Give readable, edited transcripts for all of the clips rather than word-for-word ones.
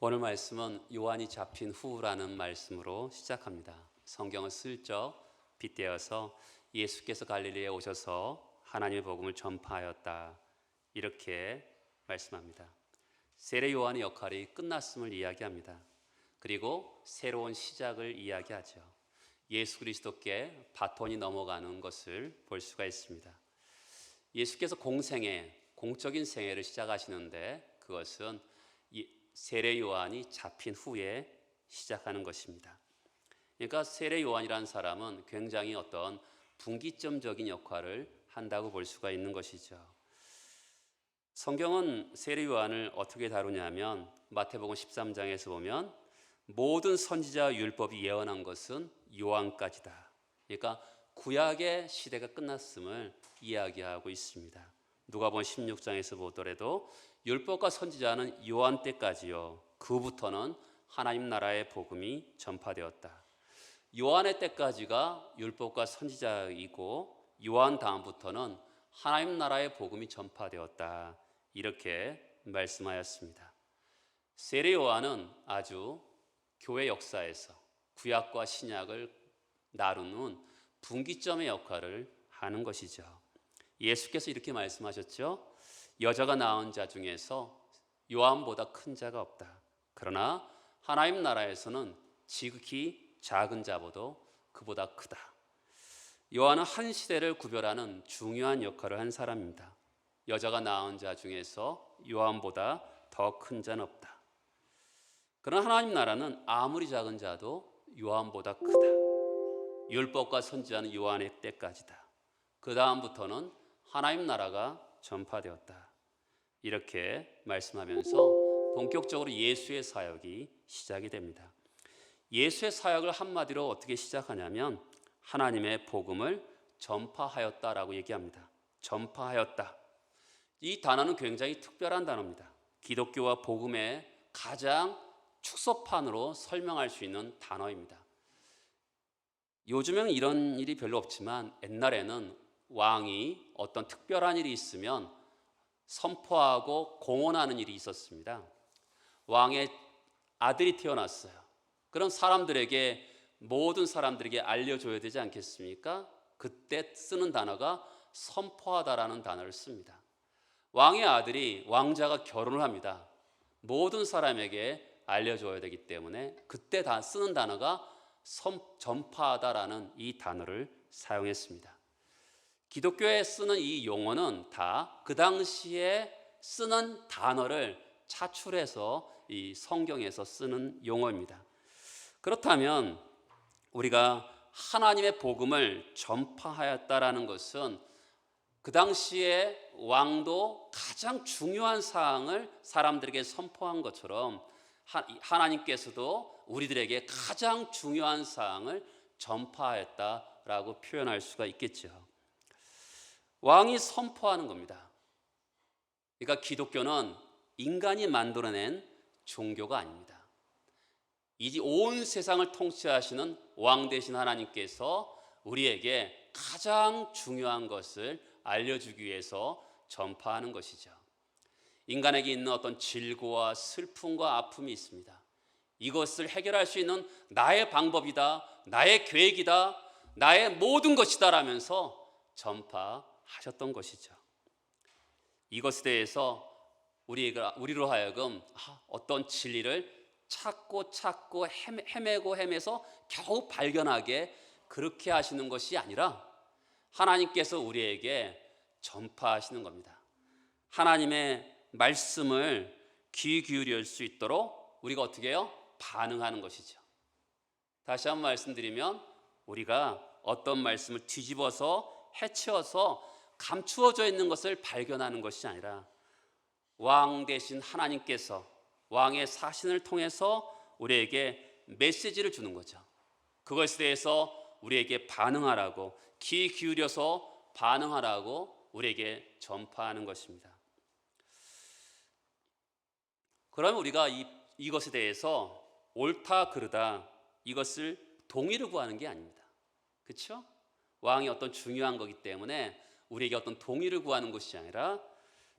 오늘 말씀은 요한이 잡힌 후라는 말씀으로 시작합니다. 성경을 슬쩍 빗대어서 예수께서 갈릴리에 오셔서 하나님의 복음을 전파하였다, 이렇게 말씀합니다. 세례 요한의 역할이 끝났음을 이야기합니다. 그리고 새로운 시작을 이야기하죠. 예수 그리스도께 바톤이 넘어가는 것을 볼 수가 있습니다. 예수께서 공적인 생애를 시작하시는데 그것은 세례 요한이 잡힌 후에 시작하는 것입니다. 그러니까 세례 요한이라는 사람은 굉장히 어떤 분기점적인 역할을 한다고 볼 수가 있는 것이죠. 성경은 세례 요한을 어떻게 다루냐면 마태복음 13장에서 보면 모든 선지자 율법이 예언한 것은 요한까지다. 그러니까 구약의 시대가 끝났음을 이야기하고 있습니다. 누가복음 16장에서 보더라도 율법과 선지자는 요한 때까지요, 그부터는 하나님 나라의 복음이 전파되었다. 요한의 때까지가 율법과 선지자이고 요한 다음부터는 하나님 나라의 복음이 전파되었다, 이렇게 말씀하였습니다. 세례 요한은 아주 교회 역사에서 구약과 신약을 나누는 분기점의 역할을 하는 것이죠. 예수께서 이렇게 말씀하셨죠. 여자가 낳은 자 중에서 요한보다 큰 자가 없다. 그러나 하나님 나라에서는 지극히 작은 자보다 그보다 크다. 요한은 한 시대를 구별하는 중요한 역할을 한 사람입니다. 여자가 낳은 자 중에서 요한보다 더 큰 자는 없다. 그러나 하나님 나라는 아무리 작은 자도 요한보다 크다. 율법과 선지자는 요한의 때까지다. 그 다음부터는 하나님 나라가 전파되었다, 이렇게 말씀하면서 본격적으로 예수의 사역이 시작이 됩니다. 예수의 사역을 한마디로 어떻게 시작하냐면 하나님의 복음을 전파하였다라고 얘기합니다. 전파하였다. 이 단어는 굉장히 특별한 단어입니다. 기독교와 복음의 가장 축소판으로 설명할 수 있는 단어입니다. 요즘에는 이런 일이 별로 없지만 옛날에는 왕이 어떤 특별한 일이 있으면 선포하고 공언하는 일이 있었습니다. 왕의 아들이 태어났어요. 그럼 모든 사람들에게 알려줘야 되지 않겠습니까? 그때 쓰는 단어가 선포하다라는 단어를 씁니다. 왕자가 결혼을 합니다. 모든 사람에게 알려줘야 되기 때문에 그때 다 쓰는 단어가 전파하다라는 이 단어를 사용했습니다. 기독교에 쓰는 이 용어는 다 그 당시에 쓰는 단어를 차출해서 이 성경에서 쓰는 용어입니다. 그렇다면 우리가 하나님의 복음을 전파하였다라는 것은 그 당시에 왕도 가장 중요한 사항을 사람들에게 선포한 것처럼 하나님께서도 우리들에게 가장 중요한 사항을 전파했다라고 표현할 수가 있겠죠. 왕이 선포하는 겁니다. 그러니까 기독교는 인간이 만들어낸 종교가 아닙니다. 이 온 세상을 통치하시는 왕 되신 하나님께서 우리에게 가장 중요한 것을 알려주기 위해서 전파하는 것이죠. 인간에게 있는 어떤 질고와 슬픔과 아픔이 있습니다. 이것을 해결할 수 있는 나의 방법이다, 나의 계획이다, 나의 모든 것이다 라면서 전파하셨던 것이죠. 이것에 대해서 우리로 하여금 어떤 진리를 찾고 헤매서 겨우 발견하게 그렇게 하시는 것이 아니라 하나님께서 우리에게 전파하시는 겁니다. 하나님의 말씀을 귀 기울일 수 있도록 우리가 어떻게 해요? 반응하는 것이죠. 다시 한번 말씀드리면 우리가 어떤 말씀을 뒤집어서 해치워서 감추어져 있는 것을 발견하는 것이 아니라 왕 대신 하나님께서 왕의 사신을 통해서 우리에게 메시지를 주는 거죠. 그것에 대해서 우리에게 반응하라고, 귀 기울여서 반응하라고 우리에게 전파하는 것입니다. 그러면 우리가 이것에 대해서 옳다 그르다 이것을 동의를 구하는 게 아닙니다. 그렇죠? 왕이 어떤 중요한 거기 때문에 우리에게 어떤 동의를 구하는 것이 아니라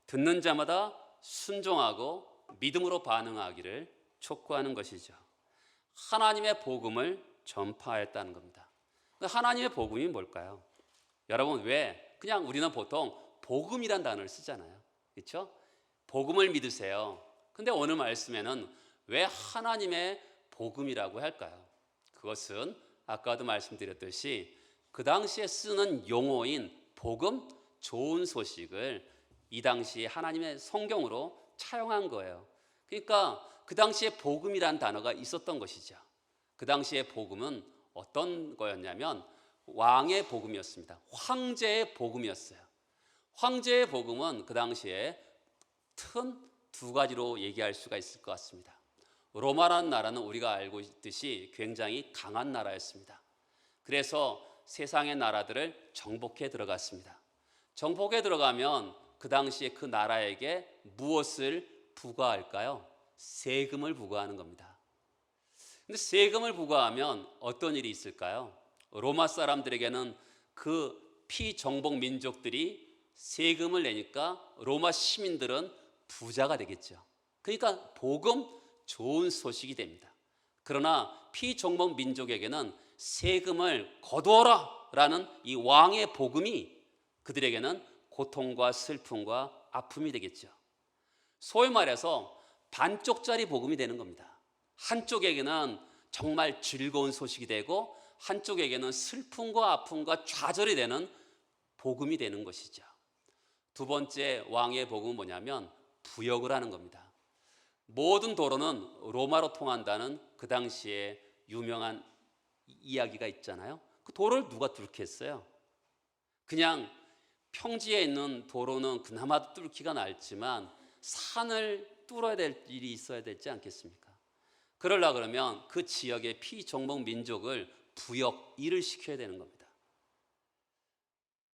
듣는 자마다 순종하고 믿음으로 반응하기를 촉구하는 것이죠. 하나님의 복음을 전파했다는 겁니다. 하나님의 복음이 뭘까요? 여러분, 왜 그냥 우리는 보통 복음이란 단어를 쓰잖아요. 그렇죠? 복음을 믿으세요. 근데 오늘 말씀에는 왜 하나님의 복음이라고 할까요? 그것은 아까도 말씀드렸듯이 그 당시에 쓰는 용어인 복음, 좋은 소식을 이 당시에 하나님의 성경으로 차용한 거예요. 그러니까 그 당시에 복음이란 단어가 있었던 것이죠. 그 당시에 복음은 어떤 거였냐면 왕의 복음이었습니다. 황제의 복음이었어요. 황제의 복음은 그 당시에 큰 두 가지로 얘기할 수가 있을 것 같습니다. 로마라는 나라는 우리가 알고 있듯이 굉장히 강한 나라였습니다. 그래서 세상의 나라들을 정복해 들어갔습니다. 정복해 들어가면 그 당시에 그 나라에게 무엇을 부과할까요? 세금을 부과하는 겁니다. 근데 세금을 부과하면 어떤 일이 있을까요? 로마 사람들에게는 그 피정복 민족들이 세금을 내니까 로마 시민들은 부자가 되겠죠. 그러니까 복음, 좋은 소식이 됩니다. 그러나 피정복 민족에게는 세금을 거두어라 라는 이 왕의 복음이 그들에게는 고통과 슬픔과 아픔이 되겠죠. 소위 말해서 반쪽짜리 복음이 되는 겁니다. 한쪽에게는 정말 즐거운 소식이 되고 한쪽에게는 슬픔과 아픔과 좌절이 되는 복음이 되는 것이죠. 두 번째 왕의 복음은 뭐냐면 부역을 하는 겁니다. 모든 도로는 로마로 통한다는 그 당시에 유명한 이야기가 있잖아요. 그 도로를 누가 뚫게 했어요? 그냥 평지에 있는 도로는 그나마 뚫기가 낫지만 산을 뚫어야 될 일이 있어야 되지 않겠습니까? 그러려 그러면 그 지역의 피정복 민족을 부역, 일을 시켜야 되는 겁니다.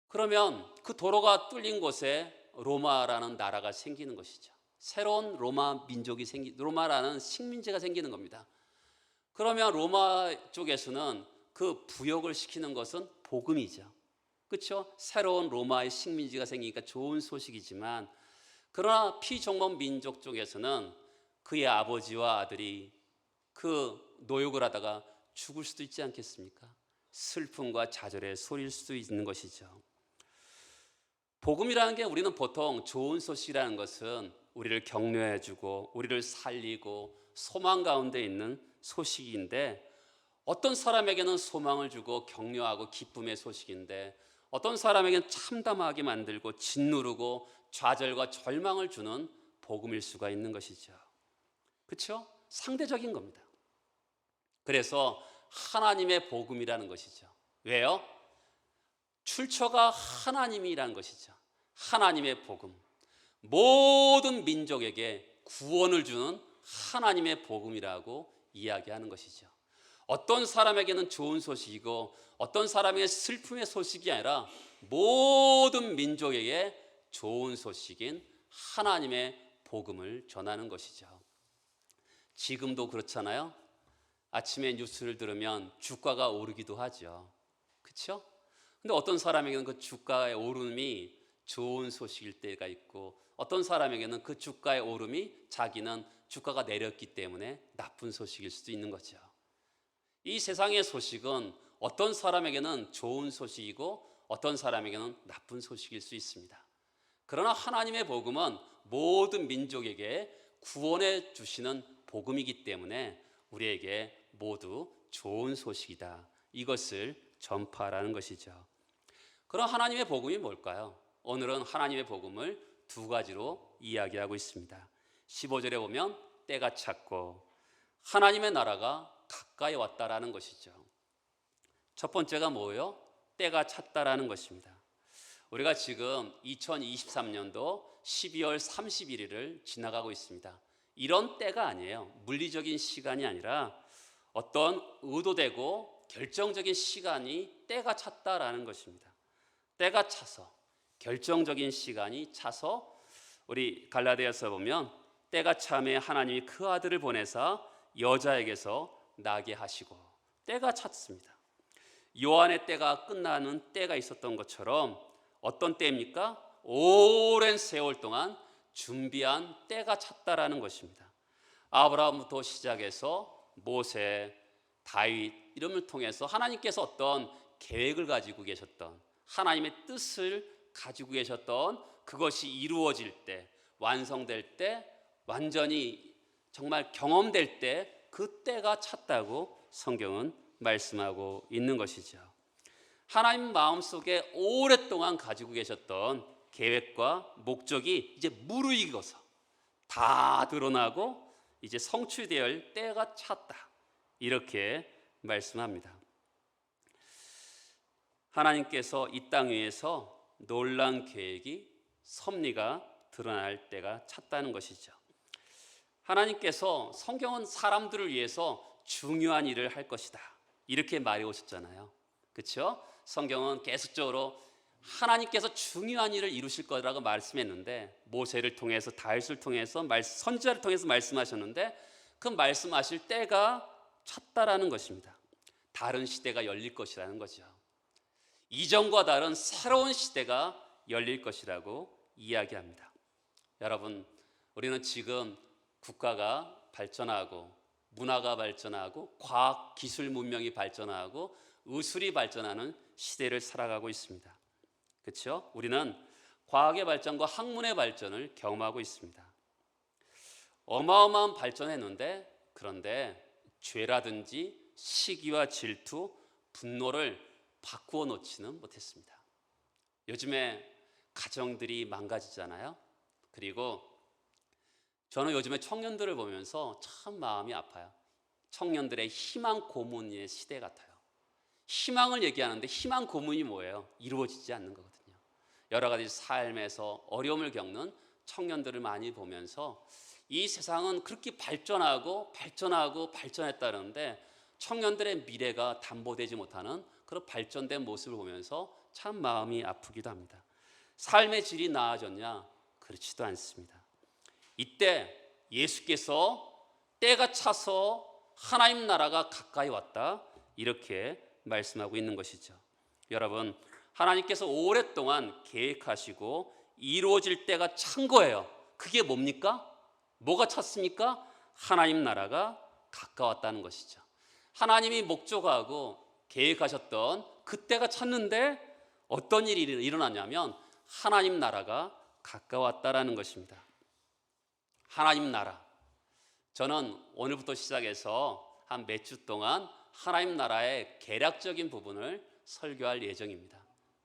그러면 그 도로가 뚫린 곳에 로마라는 나라가 생기는 것이죠. 새로운 로마 민족이 로마라는 식민지가 생기는 겁니다. 그러면 로마 쪽에서는 그 부역을 시키는 것은 복음이죠. 그렇죠? 새로운 로마의 식민지가 생기니까 좋은 소식이지만 그러나 피정복 민족 쪽에서는 그의 아버지와 아들이 그 노역을 하다가 죽을 수도 있지 않겠습니까? 슬픔과 좌절의 소리일 수도 있는 것이죠. 복음이라는 게 우리는 보통 좋은 소식이라는 것은 우리를 격려해주고 우리를 살리고 소망 가운데 있는 소식인데 어떤 사람에게는 소망을 주고 격려하고 기쁨의 소식인데 어떤 사람에게는 참담하게 만들고 짓누르고 좌절과 절망을 주는 복음일 수가 있는 것이죠. 그렇죠? 상대적인 겁니다. 그래서 하나님의 복음이라는 것이죠. 왜요? 출처가 하나님이라는 것이죠. 하나님의 복음. 모든 민족에게 구원을 주는 하나님의 복음이라고 이야기하는 것이죠. 어떤 사람에게는 좋은 소식이고 어떤 사람에게 슬픔의 소식이 아니라 모든 민족에게 좋은 소식인 하나님의 복음을 전하는 것이죠. 지금도 그렇잖아요. 아침에 뉴스를 들으면 주가가 오르기도 하죠. 그렇죠? 근데 어떤 사람에게는 그 주가의 오름이 좋은 소식일 때가 있고 어떤 사람에게는 그 주가의 오름이 자기는 주가가 내렸기 때문에 나쁜 소식일 수도 있는 거죠. 이 세상의 소식은 어떤 사람에게는 좋은 소식이고 어떤 사람에게는 나쁜 소식일 수 있습니다. 그러나 하나님의 복음은 모든 민족에게 구원해 주시는 복음이기 때문에 우리에게 모두 좋은 소식이다. 이것을 전파하라는 것이죠. 그럼 하나님의 복음이 뭘까요? 오늘은 하나님의 복음을 두 가지로 이야기하고 있습니다. 15절에 보면 때가 찼고 하나님의 나라가 가까이 왔다라는 것이죠. 첫 번째가 뭐예요? 때가 찼다라는 것입니다. 우리가 지금 2023년도 12월 31일을 지나가고 있습니다. 이런 때가 아니에요. 물리적인 시간이 아니라 어떤 의도되고 결정적인 시간이 때가 찼다라는 것입니다. 때가 차서 결정적인 시간이 차서 우리 갈라디아서 보면 때가 참에 하나님이 그 아들을 보내사 여자에게서 나게 하시고 때가 찼습니다. 요한의 때가 끝나는 때가 있었던 것처럼 어떤 때입니까? 오랜 세월 동안 준비한 때가 찼다라는 것입니다. 아브라함부터 시작해서 모세, 다윗 이름을 통해서 하나님께서 어떤 계획을 가지고 계셨던, 하나님의 뜻을 가지고 계셨던 그것이 이루어질 때, 완성될 때, 완전히 정말 경험될 때 그때가 찼다고 성경은 말씀하고 있는 것이죠. 하나님 마음속에 오랫동안 가지고 계셨던 계획과 목적이 이제 무르익어서 다 드러나고 이제 성취될 때가 찼다, 이렇게 말씀합니다. 하나님께서 이 땅 위에서 놀라운 계획이, 섭리가 드러날 때가 찼다는 것이죠. 하나님께서, 성경은 사람들을 위해서 중요한 일을 할 것이다 이렇게 말해 오셨잖아요. 그렇죠? 성경은 계속적으로 하나님께서 중요한 일을 이루실 거라고 말씀했는데, 모세를 통해서, 다윗을 통해서, 선지자를 통해서 말씀하셨는데 그 말씀하실 때가 찼다라는 것입니다. 다른 시대가 열릴 것이라는 거죠. 이전과 다른 새로운 시대가 열릴 것이라고 이야기합니다. 여러분, 우리는 지금 국가가 발전하고 문화가 발전하고 과학 기술 문명이 발전하고 의술이 발전하는 시대를 살아가고 있습니다. 그렇죠? 우리는 과학의 발전과 학문의 발전을 경험하고 있습니다. 어마어마한 발전했는데, 그런데 죄라든지 시기와 질투, 분노를 바꾸어 놓지는 못했습니다. 요즘에 가정들이 망가지잖아요. 그리고 저는 요즘에 청년들을 보면서 참 마음이 아파요. 청년들의 희망 고문의 시대 같아요. 희망을 얘기하는데 희망 고문이 뭐예요? 이루어지지 않는 거거든요. 여러 가지 삶에서 어려움을 겪는 청년들을 많이 보면서 이 세상은 그렇게 발전했다는데 청년들의 미래가 담보되지 못하는 그런 발전된 모습을 보면서 참 마음이 아프기도 합니다. 삶의 질이 나아졌냐? 그렇지도 않습니다. 이때 예수께서 때가 차서 하나님 나라가 가까이 왔다, 이렇게 말씀하고 있는 것이죠. 여러분, 하나님께서 오랫동안 계획하시고 이루어질 때가 찬 거예요. 그게 뭡니까? 뭐가 찼습니까? 하나님 나라가 가까웠다는 것이죠. 하나님이 목적하고 계획하셨던 그때가 찼는데 어떤 일이 일어났냐면 하나님 나라가 가까웠다라는 것입니다. 하나님 나라, 저는 오늘부터 시작해서 한 몇 주 동안 하나님 나라의 개략적인 부분을 설교할 예정입니다.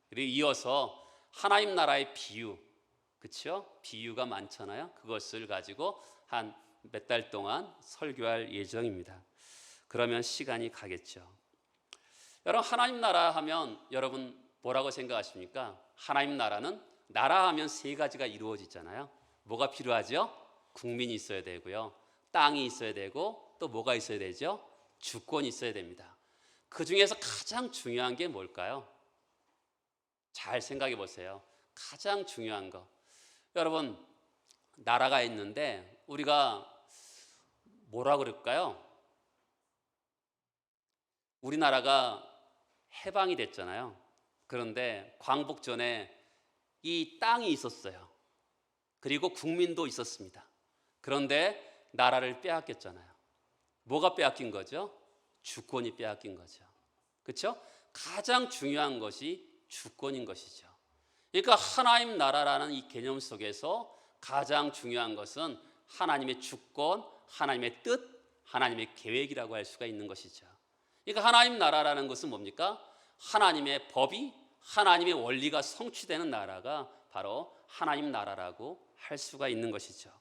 그리고 이어서 하나님 나라의 비유, 그렇죠? 비유가 많잖아요. 그것을 가지고 한 몇 달 동안 설교할 예정입니다. 그러면 시간이 가겠죠. 여러분, 하나님 나라 하면 여러분 뭐라고 생각하십니까? 하나님 나라는, 나라 하면 세 가지가 이루어지잖아요. 뭐가 필요하죠? 국민이 있어야 되고요, 땅이 있어야 되고, 또 뭐가 있어야 되죠? 주권이 있어야 됩니다. 그 중에서 가장 중요한 게 뭘까요? 잘 생각해 보세요. 가장 중요한 거, 여러분, 나라가 있는데 우리가 뭐라 그럴까요? 우리나라가 해방이 됐잖아요. 그런데 광복 전에 이 땅이 있었어요. 그리고 국민도 있었습니다. 그런데 나라를 빼앗겼잖아요. 뭐가 빼앗긴 거죠? 주권이 빼앗긴 거죠. 그렇죠? 가장 중요한 것이 주권인 것이죠. 그러니까 하나님 나라라는 이 개념 속에서 가장 중요한 것은 하나님의 주권, 하나님의 뜻, 하나님의 계획이라고 할 수가 있는 것이죠. 그러니까 하나님 나라라는 것은 뭡니까? 하나님의 법이, 하나님의 원리가 성취되는 나라가 바로 하나님 나라라고 할 수가 있는 것이죠.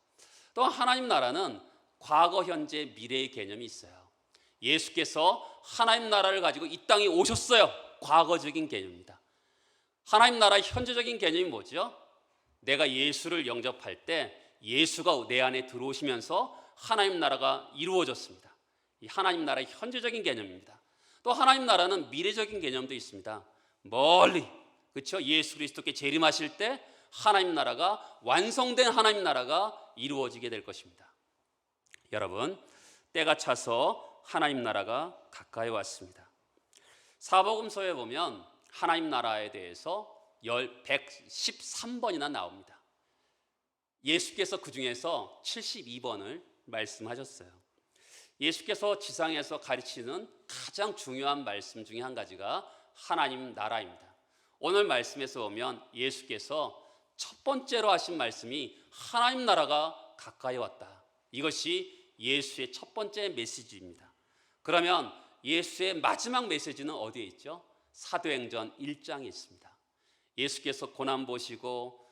또 하나님 나라는 과거, 현재, 미래의 개념이 있어요. 예수께서 하나님 나라를 가지고 이 땅에 오셨어요. 과거적인 개념입니다. 하나님 나라의 현재적인 개념이 뭐죠? 내가 예수를 영접할 때 예수가 내 안에 들어오시면서 하나님 나라가 이루어졌습니다. 이 하나님 나라의 현재적인 개념입니다. 또 하나님 나라는 미래적인 개념도 있습니다. 멀리, 그렇죠? 예수 그리스도께 재림하실 때 하나님 나라가, 완성된 하나님 나라가 이루어지게 될 것입니다. 여러분, 때가 차서 하나님 나라가 가까이 왔습니다. 사복음서에 보면 하나님 나라에 대해서 113번이나 나옵니다. 예수께서 그 중에서 72번을 말씀하셨어요. 예수께서 지상에서 가르치는 가장 중요한 말씀 중에 한 가지가 하나님 나라입니다. 오늘 말씀에서 보면 예수께서 첫 번째로 하신 말씀이 하나님 나라가 가까이 왔다. 이것이 예수의 첫 번째 메시지입니다. 그러면 예수의 마지막 메시지는 어디에 있죠? 사도행전 1장에 있습니다. 예수께서 고난 보시고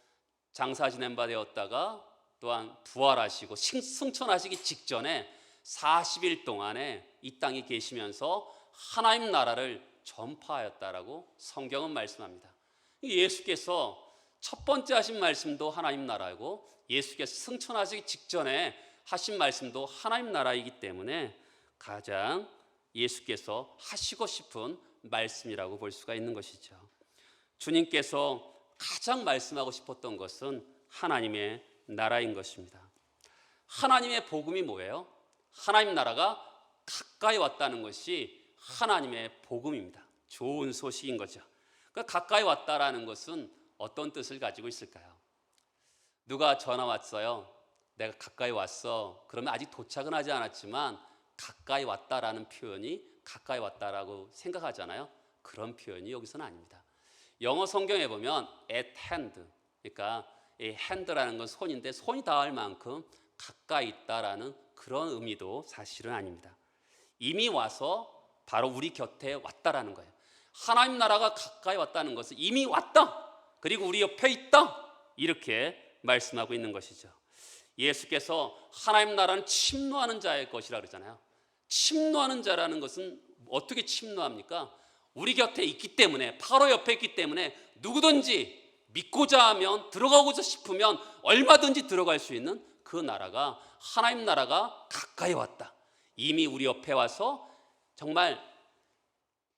장사 지낸 바 되었다가 또한 부활하시고 승천하시기 직전에 40일 동안에 이 땅에 계시면서 하나님 나라를 전파하였다라고 성경은 말씀합니다. 예수께서 첫 번째 하신 말씀도 하나님 나라이고 예수께서 승천하시기 직전에 하신 말씀도 하나님 나라이기 때문에 가장 예수께서 하시고 싶은 말씀이라고 볼 수가 있는 것이죠. 주님께서 가장 말씀하고 싶었던 것은 하나님의 나라인 것입니다. 하나님의 복음이 뭐예요? 하나님 나라가 가까이 왔다는 것이 하나님의 복음입니다. 좋은 소식인 거죠. 그러니까 가까이 왔다라는 것은 어떤 뜻을 가지고 있을까요? 누가 전화 왔어요. 내가 가까이 왔어. 그러면 아직 도착은 하지 않았지만 가까이 왔다라는 표현이 가까이 왔다라고 생각하잖아요. 그런 표현이 여기서는 아닙니다. 영어 성경에 보면 at hand, 그러니까 이 hand라는 건 손인데 손이 닿을 만큼 가까이 있다라는 그런 의미도 사실은 아닙니다. 이미 와서 바로 우리 곁에 왔다라는 거예요. 하나님 나라가 가까이 왔다는 것은 이미 왔다. 그리고 우리 옆에 있다. 이렇게 말씀하고 있는 것이죠. 예수께서 하나님 나라는 침노하는 자의 것이라고 그러잖아요. 침노하는 자라는 것은 어떻게 침노합니까? 우리 곁에 있기 때문에, 바로 옆에 있기 때문에 누구든지 믿고자 하면, 들어가고자 싶으면 얼마든지 들어갈 수 있는 그 나라가, 하나님 나라가 가까이 왔다. 이미 우리 옆에 와서 정말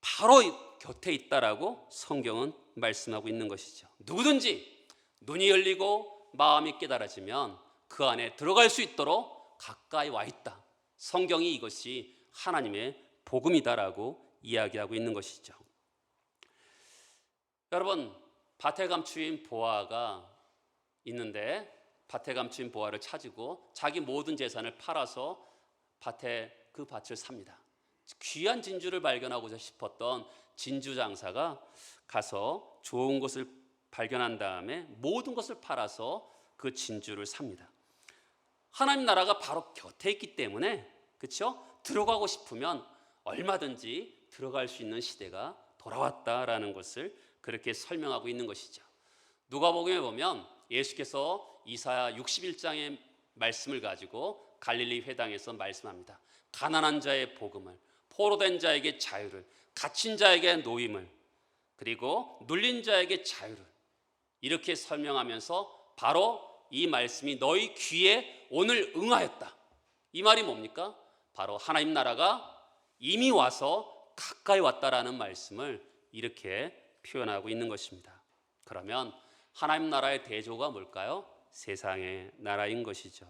바로 곁에 있다라고 성경은 말씀하고 있는 것이죠. 누구든지 눈이 열리고 마음이 깨달아지면 그 안에 들어갈 수 있도록 가까이 와 있다. 성경이 이것이 하나님의 복음이다라고 이야기하고 있는 것이죠. 여러분, 밭에 감추인 보아가 있는데 밭에 감추인 보아를 찾고 자기 모든 재산을 팔아서 그 밭을 삽니다. 귀한 진주를 발견하고자 싶었던 진주 장사가 가서 좋은 것을 발견한 다음에 모든 것을 팔아서 그 진주를 삽니다. 하나님 나라가 바로 곁에 있기 때문에, 그렇죠? 들어가고 싶으면 얼마든지 들어갈 수 있는 시대가 돌아왔다라는 것을 그렇게 설명하고 있는 것이죠. 누가복음에 보면 예수께서 이사야 61장의 말씀을 가지고 갈릴리 회당에서 말씀합니다. 가난한 자의 복음을, 포로된 자에게 자유를, 갇힌 자에게 노임을, 그리고 눌린 자에게 자유를, 이렇게 설명하면서 바로 이 말씀이 너희 귀에 오늘 응하였다. 이 말이 뭡니까? 바로 하나님 나라가 이미 와서 가까이 왔다라는 말씀을 이렇게 표현하고 있는 것입니다. 그러면 하나님 나라의 대조가 뭘까요? 세상의 나라인 것이죠.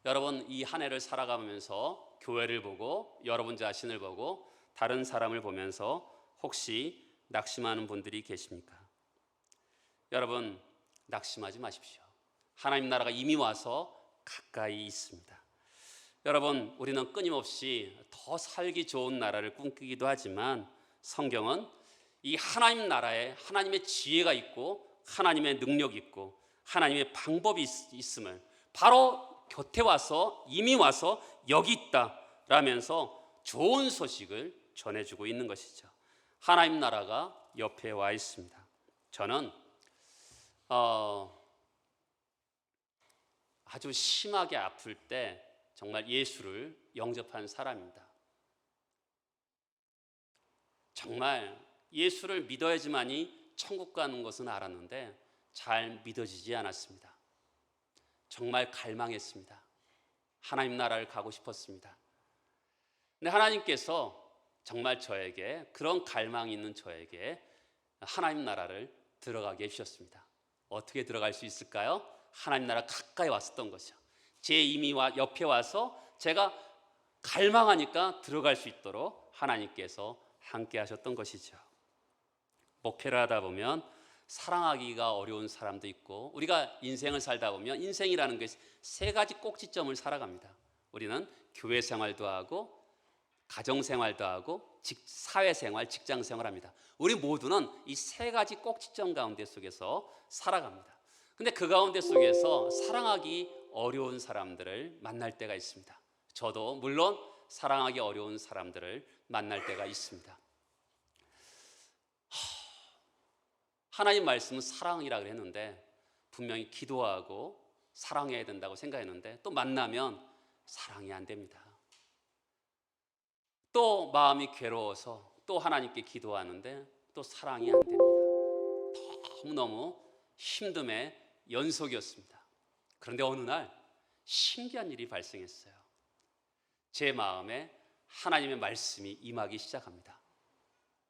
여러분, 이 한 해를 살아가면서 교회를 보고 여러분 자신을 보고 다른 사람을 보면서 혹시 낙심하는 분들이 계십니까? 여러분, 낙심하지 마십시오. 하나님 나라가 이미 와서 가까이 있습니다. 여러분, 우리는 끊임없이 더 살기 좋은 나라를 꿈꾸기도 하지만 성경은 이 하나님 나라에 하나님의 지혜가 있고 하나님의 능력이 있고 하나님의 방법이 있음을 바로 곁에 와서 이미 와서 여기 있다라면서 좋은 소식을 전해주고 있는 것이죠. 하나님 나라가 옆에 와 있습니다. 저는 아주 심하게 아플 때 정말 예수를 영접한 사람입니다. 정말 예수를 믿어야지만이 천국 가는 것은 알았는데 잘 믿어지지 않았습니다. 정말 갈망했습니다. 하나님 나라를 가고 싶었습니다. 근데 하나님께서 정말 저에게, 그런 갈망이 있는 저에게 하나님 나라를 들어가게 해주셨습니다. 어떻게 들어갈 수 있을까요? 하나님 나라 가까이 왔었던 것이죠. 제 이미 옆에 와서 제가 갈망하니까 들어갈 수 있도록 하나님께서 함께 하셨던 것이죠. 목회를 하다 보면 사랑하기가 어려운 사람도 있고, 우리가 인생을 살다 보면 인생이라는 게 세 가지 꼭지점을 살아갑니다. 우리는 교회 생활도 하고 가정 생활도 하고 사회 생활, 직장 생활합니다. 우리 모두는 이 세 가지 꼭지점 가운데 속에서 살아갑니다. 근데 그 가운데 속에서 사랑하기 어려운 사람들을 만날 때가 있습니다. 저도 물론 사랑하기 어려운 사람들을 만날 때가 있습니다. 하나님 말씀은 사랑이라고 했는데 분명히 기도하고 사랑해야 된다고 생각했는데 또 만나면 사랑이 안 됩니다. 또 마음이 괴로워서 또 하나님께 기도하는데 또 사랑이 안 됩니다. 너무너무 힘듦의 연속이었습니다. 그런데 어느 날 신기한 일이 발생했어요. 제 마음에 하나님의 말씀이 임하기 시작합니다.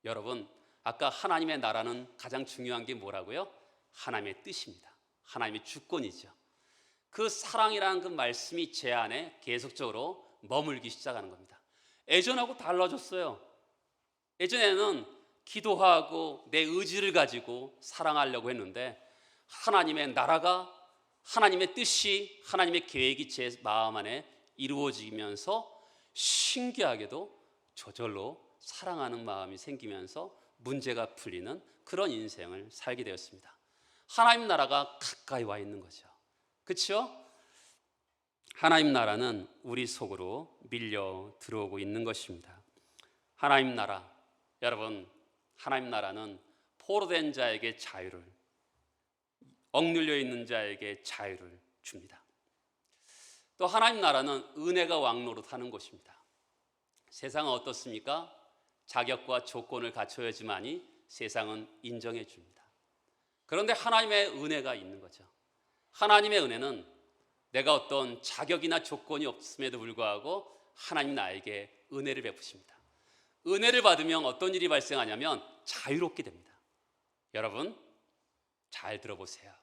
여러분, 아까 하나님의 나라는 가장 중요한 게 뭐라고요? 하나님의 뜻입니다. 하나님의 주권이죠. 그 사랑이라는 그 말씀이 제 안에 계속적으로 머물기 시작하는 겁니다. 예전하고 달라졌어요. 예전에는 기도하고 내 의지를 가지고 사랑하려고 했는데 하나님의 나라가, 하나님의 뜻이, 하나님의 계획이 제 마음 안에 이루어지면서 신기하게도 저절로 사랑하는 마음이 생기면서 문제가 풀리는 그런 인생을 살게 되었습니다. 하나님 나라가 가까이 와 있는 거죠. 그렇죠? 하나님 나라는 우리 속으로 밀려 들어오고 있는 것입니다. 하나님 나라, 여러분, 하나님 나라는 포로된 자에게 자유를, 억눌려 있는 자에게 자유를 줍니다. 또 하나님 나라는 은혜가 왕노릇하는 곳입니다. 세상은 어떻습니까? 자격과 조건을 갖춰야지만이 세상은 인정해 줍니다. 그런데 하나님의 은혜가 있는 거죠. 하나님의 은혜는 내가 어떤 자격이나 조건이 없음에도 불구하고 하나님 나에게 은혜를 베푸십니다. 은혜를 받으면 어떤 일이 발생하냐면 자유롭게 됩니다. 여러분, 잘 들어보세요.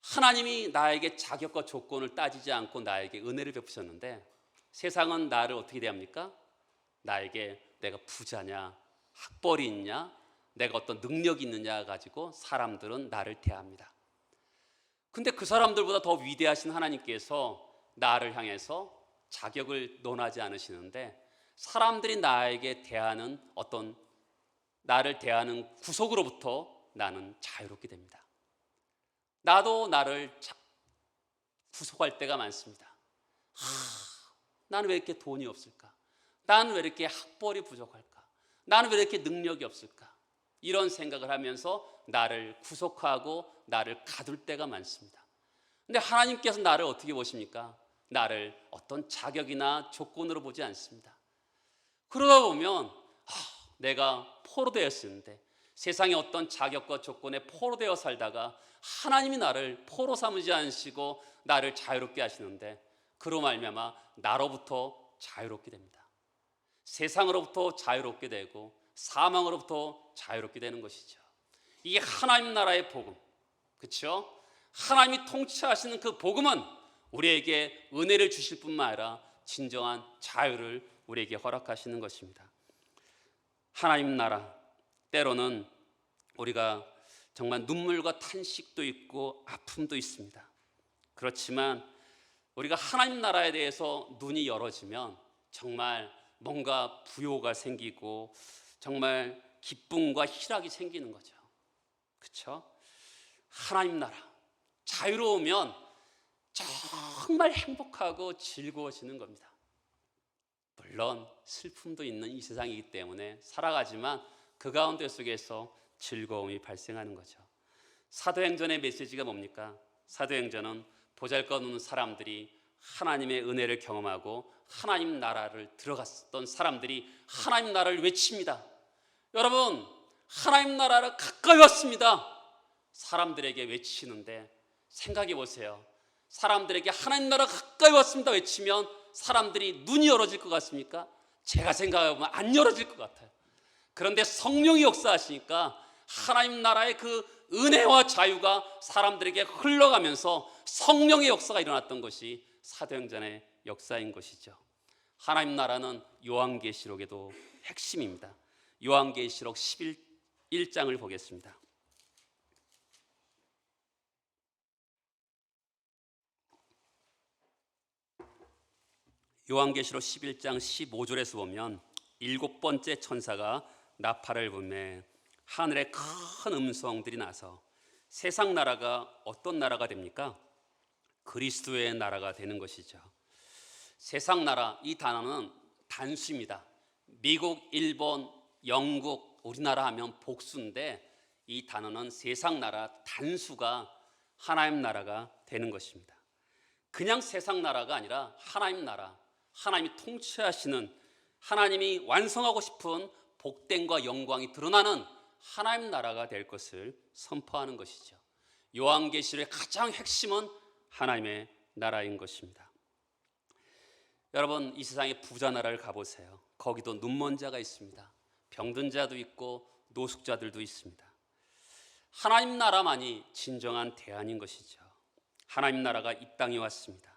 하나님이 나에게 자격과 조건을 따지지 않고 나에게 은혜를 베푸셨는데 세상은 나를 어떻게 대합니까? 나에게 내가 부자냐, 학벌이 있냐, 내가 어떤 능력이 있느냐 가지고 사람들은 나를 대합니다. 근데 그 사람들보다 더 위대하신 하나님께서 나를 향해서 자격을 논하지 않으시는데 사람들이 나에게 대하는 어떤 나를 대하는 구속으로부터 나는 자유롭게 됩니다. 나도 나를 구속할 때가 많습니다. 나는 왜 이렇게 돈이 없을까? 나는 왜 이렇게 학벌이 부족할까? 나는 왜 이렇게 능력이 없을까? 이런 생각을 하면서 나를 구속하고 나를 가둘 때가 많습니다. 근데 하나님께서 나를 어떻게 보십니까? 나를 어떤 자격이나 조건으로 보지 않습니다. 그러다 보면 내가 포로되었는데 세상의 어떤 자격과 조건에 포로되어 살다가 하나님이 나를 포로 삼으지 않으시고 나를 자유롭게 하시는데 그로 말미암아 나로부터 자유롭게 됩니다. 세상으로부터 자유롭게 되고 사망으로부터 자유롭게 되는 것이죠. 이게 하나님 나라의 복음, 그렇죠? 하나님이 통치하시는 그 복음은 우리에게 은혜를 주실 뿐만 아니라 진정한 자유를 우리에게 허락하시는 것입니다. 하나님 나라, 때로는 우리가 정말 눈물과 탄식도 있고 아픔도 있습니다. 그렇지만 우리가 하나님 나라에 대해서 눈이 열어지면 정말 뭔가 부요가 생기고 정말 기쁨과 희락이 생기는 거죠. 그렇죠? 하나님 나라, 자유로우면 정말 행복하고 즐거워지는 겁니다. 물론 슬픔도 있는 이 세상이기 때문에 살아가지만 그 가운데 속에서 즐거움이 발생하는 거죠. 사도행전의 메시지가 뭡니까? 사도행전은 보잘것없는 사람들이 하나님의 은혜를 경험하고 하나님 나라를 들어갔던 사람들이 하나님 나라를 외칩니다. 여러분, 하나님 나라를 가까이 왔습니다. 사람들에게 외치는데 생각해 보세요. 사람들에게 하나님 나라 가까이 왔습니다 외치면 사람들이 눈이 열어질 것 같습니까? 제가 생각해보면 안 열어질 것 같아요. 그런데 성령이 역사하시니까 하나님 나라의 그 은혜와 자유가 사람들에게 흘러가면서 성령의 역사가 일어났던 것이 사도행전의 역사인 것이죠. 하나님 나라는 요한계시록에도 핵심입니다. 요한계시록 11장을 보겠습니다. 요한계시록 11장 15절에서 보면 일곱 번째 천사가 나팔을 불매 하늘에 큰 음성들이 나서 세상 나라가 어떤 나라가 됩니까? 그리스도의 나라가 되는 것이죠. 세상 나라, 이 단어는 단수입니다. 미국, 일본, 영국, 우리나라 하면 복수인데 이 단어는 세상 나라 단수가 하나님 나라가 되는 것입니다. 그냥 세상 나라가 아니라 하나님 나라, 하나님이 통치하시는, 하나님이 완성하고 싶은 복됨과 영광이 드러나는 하나님 나라가 될 것을 선포하는 것이죠. 요한계시록의 가장 핵심은 하나님의 나라인 것입니다. 여러분, 이 세상의 부자 나라를 가보세요. 거기도 눈먼 자가 있습니다. 병든 자도 있고 노숙자들도 있습니다. 하나님 나라만이 진정한 대안인 것이죠. 하나님 나라가 이 땅에 왔습니다.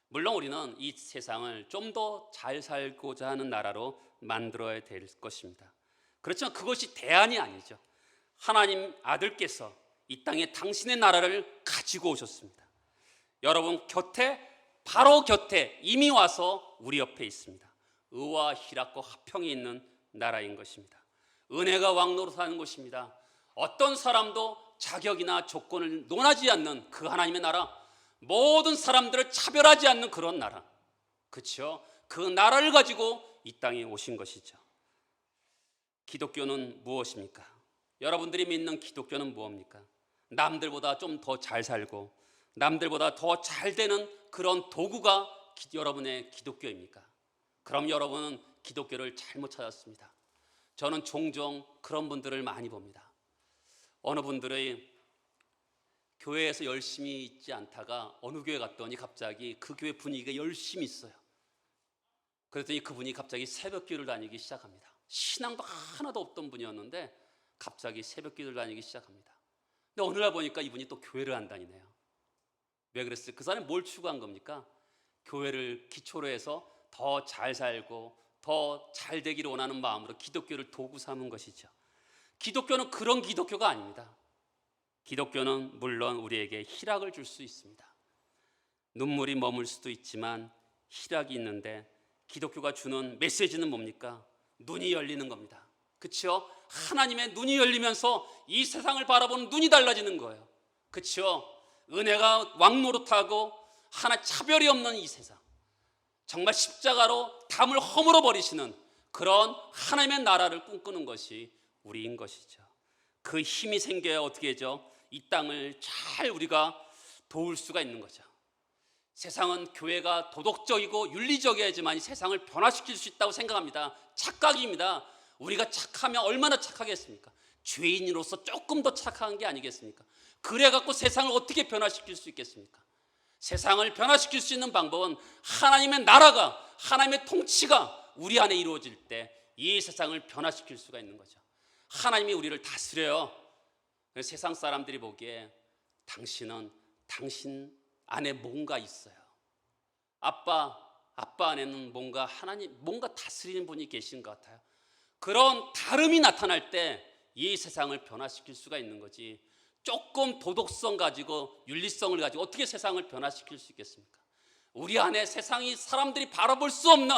물론 우리는 이 세상을 좀 더 잘 살고자 하는 나라로 만들어야 될 것입니다. 그렇지만 그것이 대안이 아니죠. 하나님 아들께서 이 땅에 당신의 나라를 가지고 오셨습니다. 여러분 곁에, 바로 곁에 이미 와서 우리 옆에 있습니다. 의와 희락과 화평이 있는 나라인 것입니다. 은혜가 왕노릇하는 곳입니다. 어떤 사람도 자격이나 조건을 논하지 않는 그 하나님의 나라, 모든 사람들을 차별하지 않는 그런 나라, 그렇죠? 그 나라를 가지고 이 땅에 오신 것이죠. 기독교는 무엇입니까? 여러분들이 믿는 기독교는 무엇입니까? 남들보다 좀 더 잘 살고 남들보다 더 잘 되는 그런 도구가 여러분의 기독교입니까? 그럼 여러분은 기독교를 잘못 찾았습니다. 저는 종종 그런 분들을 많이 봅니다. 어느 분들의 교회에서 열심히 있지 않다가 어느 교회 갔더니 갑자기 그 교회 분위기가 열심히 있어요. 그랬더니 그분이 갑자기 새벽기도를 다니기 시작합니다. 신앙도 하나도 없던 분이었는데 갑자기 새벽기도를 다니기 시작합니다. 근데 어느 날 보니까 이분이 또 교회를 안 다니네요. 왜 그랬어요? 그 사람이 뭘 추구한 겁니까? 교회를 기초로 해서 더 잘 살고 더 잘 되기를 원하는 마음으로 기독교를 도구 삼은 것이죠. 기독교는 그런 기독교가 아닙니다. 기독교는 물론 우리에게 희락을 줄 수 있습니다. 눈물이 머물 수도 있지만 희락이 있는데 기독교가 주는 메시지는 뭡니까? 눈이 열리는 겁니다. 그렇죠? 하나님의 눈이 열리면서 이 세상을 바라보는 눈이 달라지는 거예요. 그렇죠? 은혜가 왕노릇하고 하나 차별이 없는 이 세상, 정말 십자가로 담을 허물어 버리시는 그런 하나님의 나라를 꿈꾸는 것이 우리인 것이죠. 그 힘이 생겨야 어떻게 하죠? 이 땅을 잘 우리가 도울 수가 있는 거죠. 세상은 교회가 도덕적이고 윤리적이어야지만 이 세상을 변화시킬 수 있다고 생각합니다. 착각입니다. 우리가 착하면 얼마나 착하겠습니까? 죄인으로서 조금 더 착한 게 아니겠습니까? 그래갖고 세상을 어떻게 변화시킬 수 있겠습니까? 세상을 변화시킬 수 있는 방법은 하나님의 나라가, 하나님의 통치가 우리 안에 이루어질 때 이 세상을 변화시킬 수가 있는 거죠. 하나님이 우리를 다스려요. 세상 사람들이 보기에 당신은 당신 안에 뭔가 있어요. 아빠 안에는 뭔가 하나님, 뭔가 다스리는 분이 계신 것 같아요. 그런 다름이 나타날 때 이 세상을 변화시킬 수가 있는 거지, 조금 도덕성 가지고 윤리성을 가지고 어떻게 세상을 변화시킬 수 있겠습니까? 우리 안에 세상이 사람들이 바라볼 수 없는,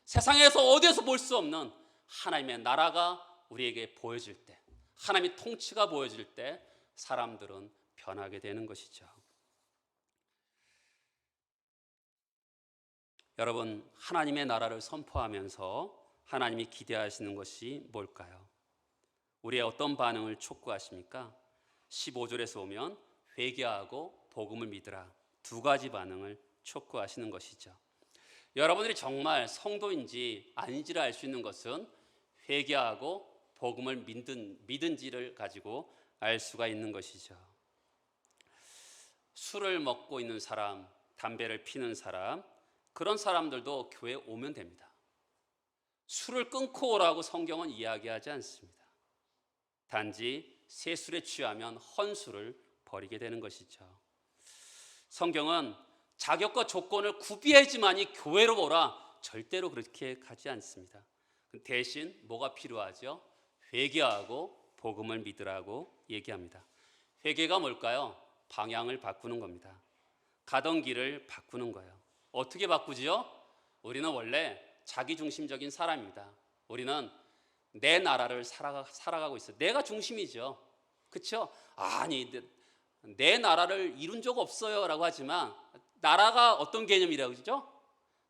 세상에서 어디에서 볼 수 없는 하나님의 나라가 우리에게 보여질 때, 하나님의 통치가 보여질 때 사람들은 변하게 되는 것이죠. 여러분, 하나님의 나라를 선포하면서 하나님이 기대하시는 것이 뭘까요? 우리의 어떤 반응을 촉구하십니까? 15절에서 보면 회개하고 복음을 믿으라, 두 가지 반응을 촉구하시는 것이죠. 여러분들이 정말 성도인지 아닌지를 알 수 있는 것은 회개하고 복음을 믿은지를 가지고 알 수가 있는 것이죠. 술을 먹고 있는 사람, 담배를 피는 사람, 그런 사람들도 교회에 오면 됩니다. 술을 끊고 오라고 성경은 이야기하지 않습니다. 단지 새 술에 취하면 헌술을 버리게 되는 것이죠. 성경은 자격과 조건을 구비해야지만이 교회로 오라, 절대로 그렇게 가지 않습니다. 대신 뭐가 필요하죠? 회개하고 복음을 믿으라고 얘기합니다. 회개가 뭘까요? 방향을 바꾸는 겁니다. 가던 길을 바꾸는 거예요. 어떻게 바꾸지요? 우리는 원래 자기중심적인 사람입니다. 우리는 내 나라를 살아가고 있어요. 내가 중심이죠. 그렇죠? 아니, 내 나라를 이룬 적 없어요 라고 하지만 나라가 어떤 개념이라고 그러죠?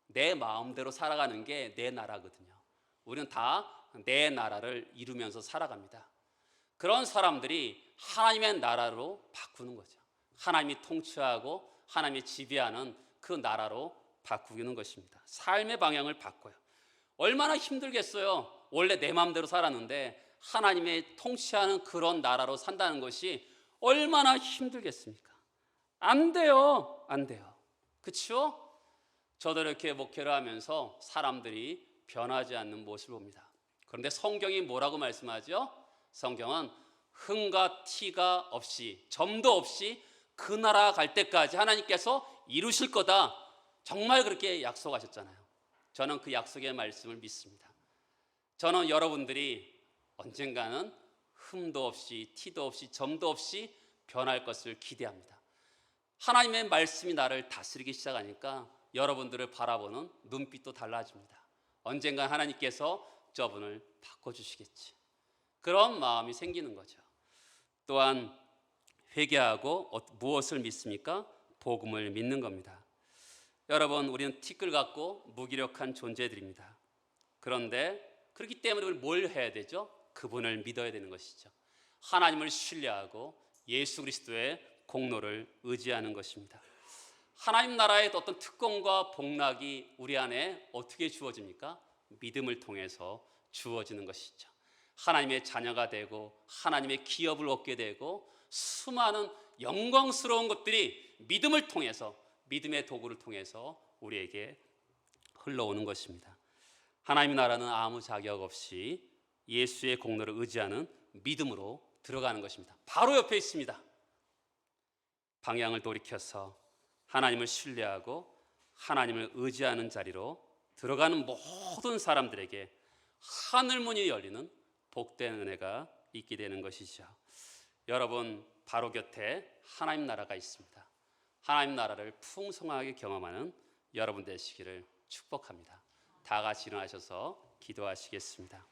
내 마음대로 살아가는 게 내 나라거든요. 우리는 다 내 나라를 이루면서 살아갑니다. 그런 사람들이 하나님의 나라로 바꾸는 거죠. 하나님이 통치하고 하나님이 지배하는 그 나라로 바꾸는 것입니다. 삶의 방향을 바꿔요. 얼마나 힘들겠어요. 원래 내 마음대로 살았는데 하나님의 통치하는 그런 나라로 산다는 것이 얼마나 힘들겠습니까? 안 돼요. 안 돼요. 그렇죠? 저도 이렇게 목회를 하면서 사람들이 변하지 않는 모습을 봅니다. 그런데 성경이 뭐라고 말씀하죠? 성경은 흠과 티가 없이, 점도 없이 그 나라 갈 때까지 하나님께서 이루실 거다. 정말 그렇게 약속하셨잖아요. 저는 그 약속의 말씀을 믿습니다. 저는 여러분들이 언젠가는 흠도 없이, 티도 없이, 점도 없이 변할 것을 기대합니다. 하나님의 말씀이 나를 다스리기 시작하니까 여러분들을 바라보는 눈빛도 달라집니다. 언젠가 하나님께서 저분을 바꿔주시겠지. 그런 마음이 생기는 거죠. 또한 회개하고 무엇을 믿습니까? 복음을 믿는 겁니다. 여러분, 우리는 티끌 같고 무기력한 존재들입니다. 그런데 그렇기 때문에 우리는 뭘 해야 되죠? 그분을 믿어야 되는 것이죠. 하나님을 신뢰하고 예수 그리스도의 공로를 의지하는 것입니다. 하나님 나라의 어떤 특권과 복락이 우리 안에 어떻게 주어집니까? 믿음을 통해서 주어지는 것이죠. 하나님의 자녀가 되고 하나님의 기업을 얻게 되고 수많은 영광스러운 것들이 믿음을 통해서, 믿음의 도구를 통해서 우리에게 흘러오는 것입니다. 하나님 나라는 아무 자격 없이 예수의 공로를 의지하는 믿음으로 들어가는 것입니다. 바로 옆에 있습니다. 방향을 돌이켜서 하나님을 신뢰하고 하나님을 의지하는 자리로 들어가는 모든 사람들에게 하늘문이 열리는 복된 은혜가 있게 되는 것이죠. 여러분, 바로 곁에 하나님 나라가 있습니다. 하나님 나라를 풍성하게 경험하는 여러분 되시기를 축복합니다. 다 같이 일어나셔서 기도하시겠습니다.